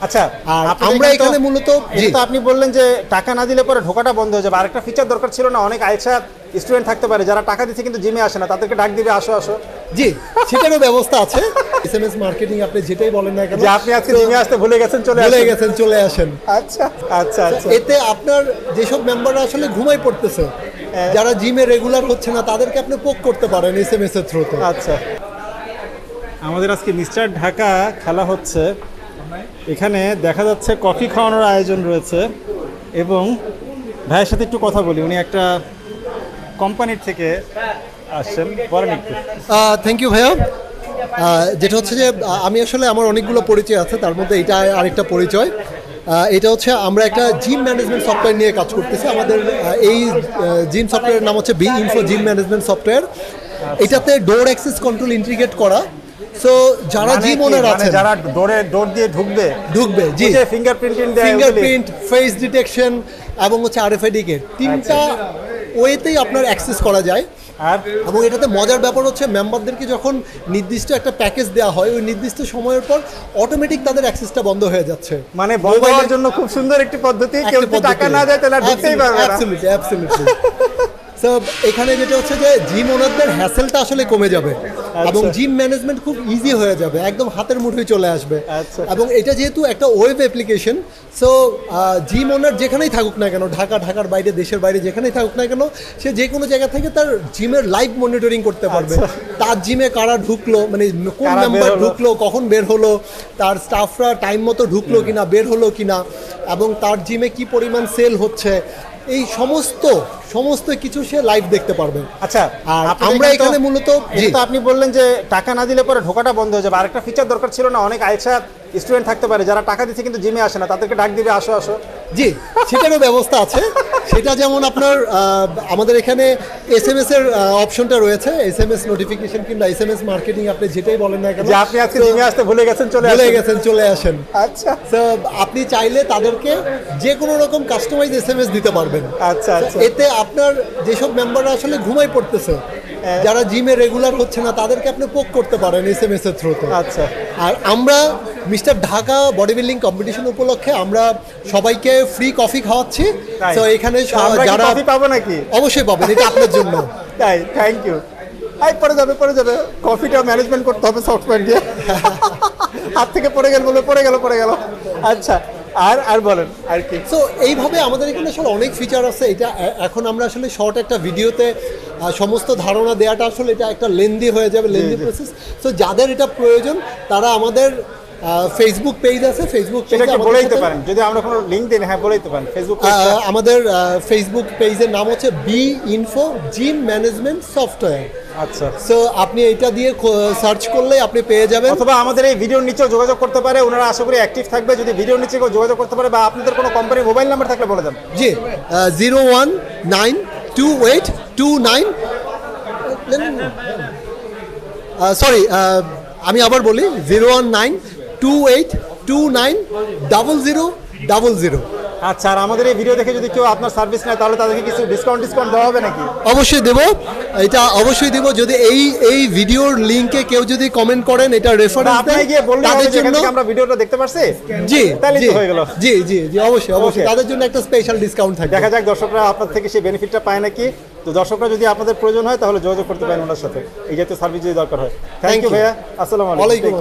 আচ্ছা, আমরা এখানে মূলত যেহেতু আপনি বললেন যে টাকা না দিলে পরে ঢোকাটা বন্ধ হয়ে যাবে, আরেকটা ফিচার দরকার ছিল না? অনেক আইসা স্টুডেন্ট থাকতে পারে যারা টাকা দিচ্ছে কিন্তু জিমে আসে না, তাদেরকে ডাক দিবে আসো আসো। জি, সেটারও ব্যবস্থা আছে। এসএমএস মার্কেটিং আপনি যেটাই বলেন না কেন, যে আপনি আজকে জিমে আসতে ভুলে গেছেন, চলে আসেন। আচ্ছা আচ্ছা আচ্ছা। এতে আপনার যেসব মেম্বাররা আসলে ঘুমাই পড়তেছে, যারা জিমে রেগুলার হচ্ছে না, তাদেরকে আপনি পোক করতে পারেন এসএমএস এর থ্রুতে। আচ্ছা, আমাদের আজকে মিস্টার ঢাকা খেলা হচ্ছে। এখানে দেখা যাচ্ছে কফি খাওয়ানোর আয়োজন রয়েছে এবং ভাইয়ের সাথে একটু কথা বলি। উনি একটা কোম্পানির থেকে আসছেন, বলেন একটু। থ্যাংক ইউ ভাইয়া। যেটা হচ্ছে যে আমি আসলে আমার অনেকগুলো পরিচয় আছে, তার মধ্যে এটা আরেকটা পরিচয়। এটা হচ্ছে আমরা একটা জিম ম্যানেজমেন্ট সফটওয়্যার নিয়ে কাজ করতেছি। আমাদের এই জিম সফটওয়্যারের নাম হচ্ছে B info gym management software. এটাতে ডোর অ্যাক্সেস কন্ট্রোল ইন্টিগ্রেট করা। সো যারা জিম ওনার আছে, যারা ডোর দিয়ে ঢুকবে, জি, ফিঙ্গারপ্রিন্ট, ফেস ডিটেকশন এবং হচ্ছে আরএফআইডি কে, তিনটা ওয়েতেই আপনার অ্যাক্সেস করা যায়। এবং এটাতে মজার ব্যাপার হচ্ছে মেম্বারদেরকে যখন নির্দিষ্ট একটা প্যাকেজ দেওয়া হয়, ওই নির্দিষ্ট সময়ের পর অটোমেটিক তাদের অ্যাক্সেসটা বন্ধ হয়ে যাচ্ছে। মানে বন্ধ হওয়ার জন্য খুব সুন্দর একটি পদ্ধতি। কেউ যদি টাকা না দেয় তাহলে ঢুকতেই পারবে না। অ্যাবসলিউটলি। সো এখানে যেটা হচ্ছে যে জিম ওনারদের হ্যাসেলটা আসলে কমে যাবে এবং জিম ম্যানেজমেন্ট খুব ইজি হয়ে যাবে, একদম হাতের মুঠোয় চলে আসবে। এবং এটা যেহেতু একটা ওয়েব অ্যাপ্লিকেশন, সো জিম ওনার যেখানেই থাকুক না কেন, ঢাকার বাইরে, দেশের বাইরে যেখানেই থাকুক না কেন, সে যে কোনো জায়গা থেকে তার জিমের লাইভ মনিটরিং করতে পারবে। তার জিমে কারা ঢুকলো, মানে কোন মেম্বার ঢুকলো, কখন বের হলো, তার স্টাফরা টাইম মতো ঢুকলো কিনা, বের হলো কিনা, এবং তার জিমে কি পরিমাণ সেল হচ্ছে, এই সমস্ত কিছু সে লাইভ দেখতে পারবে। আচ্ছা, আর আমরা এখানে মূলত যেহেতু আপনি বললেন যে টাকা না দিলে পরে ঢোকাটা বন্ধ হয়ে যাবে, আরেকটা ফিচার দরকার ছিল না? অনেক আইসা স্টুডেন্ট থাকতে পারে যারা টাকা দিচ্ছে কিন্তু জিমে আসে না, তাদেরকে ডাক দিবে আসো আসো। জি, সেটারও ব্যবস্থা আছে। সেটা যেমন আপনার আমাদের এখানে এসএমএস এর অপশনটা রয়েছে, এসএমএস নোটিফিকেশন কিংবা এসএমএস মার্কেটিং, আপনি যেটাই বলেন না কেন, যে আপনি আজকে জিমে আসতে ভুলে গেছেন, চলে আসেন। আচ্ছা, তো আপনি চাইলে তাদেরকে যে কোনো রকম কাস্টমাইজ এসএমএস দিতে পারবেন। আচ্ছা আচ্ছা। এতে আপনার যেসব মেম্বাররা আসলে ঘুমাই পড়তেছে, যারা জিমে রেগুলার হচ্ছে না, তাদেরকে আপনি পোক করতে পারেন এসএমএস এর থ্রুতে। আচ্ছা। আর আমরা mister Dhaka body building competition উপলক্ষে আমরা সবাইকে ফ্রি কফি খাওয়াচ্ছি। তো এখানে যারা কফি পাবো নাকি? অবশ্যই পাবেন, এটা আপনার জন্য। তাই, থ্যাংক ইউ। পড়ে যাবে কফিটা ম্যানেজমেন্ট করতে হবে সফটওয়্যার দিয়ে। হাত থেকে পড়ে গেল। আচ্ছা, আর বলেন আর কি। সো এইভাবে আমাদের এখানে আসলে অনেক ফিচার আছে। এটা এখন আমরা আসলে শর্ট একটা ভিডিওতে সমস্ত ধারণা দেওয়াটা আসলে এটা একটা লেন্দি হয়ে যাবে, লেন্দি প্রসেস। সো যাদের এটা প্রয়োজন তারা আমাদের ফেসবুক পেজ আছে, ফেসবুক পেজে বলেইতে পারেন, যদি আমরা কোনো লিংক দিই। হ্যাঁ, বলেইতে পারেন। ফেসবুক আমাদের ফেসবুক পেজের নাম হচ্ছে B info gym management software. আচ্ছা, সো আপনি এটা দিয়ে সার্চ করলে আপনি পেয়ে যাবেন, অথবা আমাদের এই ভিডিওর নিচেও যোগাযোগ করতে পারে। ওনারা আশা করি অ্যাক্টিভ থাকবে। যদি ভিডিওর নিচে কেউ যোগাযোগ করতে পারে বা আপনাদের কোনো কোম্পানির মোবাইল নাম্বার থাকলে বলে দেন। জি, 0192829 সরি, আমি আবার বলি, 01928290000। আচ্ছা, আর আমাদের এই ভিডিও দেখে যদি কেউ আপনার সার্ভিস নেয় তাহলে তাদেরকে কিছু ডিসকাউন্ট দেওয়া হবে নাকি? অবশ্যই দেব, এটা অবশ্যই দেব। যদি এই ভিডিওর লিংকে কেউ যদি কমেন্ট করেন, এটা রেফারেন্স দেন, তাদের জন্য আমরা ভিডিওটা দেখতে পারছি। জি, তাহলে তো হয়ে গেল। জি, অবশ্যই তাদের জন্য একটা স্পেশাল ডিসকাউন্ট থাকবে। দেখা যাক দর্শকরা আপনার থেকে সেই বেনিফিটটা পায় নাকি। তো দর্শকরা যদি আপনাদের প্রয়োজন হয় তাহলে যোগাযোগ করতে পারেন ওনার সাথে, এই জাতীয় সার্ভিস যদি দরকার হয়। থ্যাংক ইউ ভাইয়া। আসসালামু আলাইকুম।